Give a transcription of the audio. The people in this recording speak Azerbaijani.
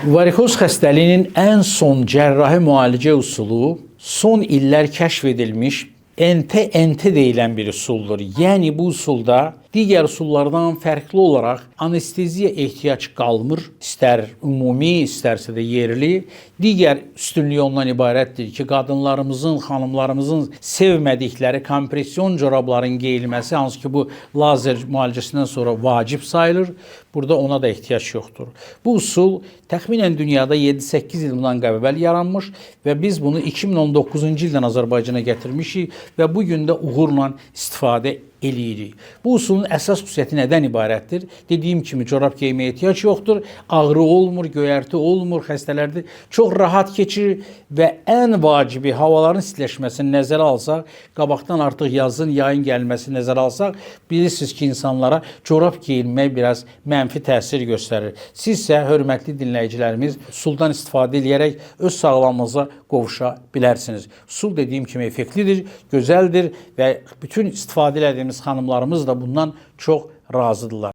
Varikoz xəstəliyinin ən son cərrahi müalicə usulu son illər kəşf edilmiş ente deyilən bir üsuldur. Yəni bu usulda digər usullardan fərqli olaraq anesteziya ehtiyac qalmır. İstər ümumi, istərsə də yerli. Digər üstünlüyü ondan ibarətdir ki, qadınlarımızın, xanımlarımızın sevmədikləri kompression corabların geyilməsi, hansı ki bu lazer müalicəsindən sonra vacib sayılır. Burada ona da ehtiyac yoxdur. Bu usul təxminən dünyada 7-8 il bundan qəbul yaranmış və biz bunu 2019-cu ildən Azərbaycana gətirmişik və bu gün də uğurla istifadə eləyirik. Bu usulun əsas xüsusiyyəti nədən ibarətdir? Dediyim kimi, corab geyməyə ehtiyac yoxdur, ağrı olmur, göyərti olmur, xəstələrdə çox rahat keçirir və ən vacibi havaların istiləşməsini nəzərə alsaq, qabaqdan artıq yazın, yayın gəlməsini nəzərə alsaq, bilirsiniz ki, insanlara corab geyinmək biraz mənfi təsir göstərir. Siz isə, hörmətli dinləyicilərimiz, usuldan istifadə edərək öz sağlamlığınıza qovuşa bilərsiniz. Usul dediyim kimi effektlidir, gözəldir və bütün istifadə etdiyimiz xanımlarımız da bundan çox razıdırlar.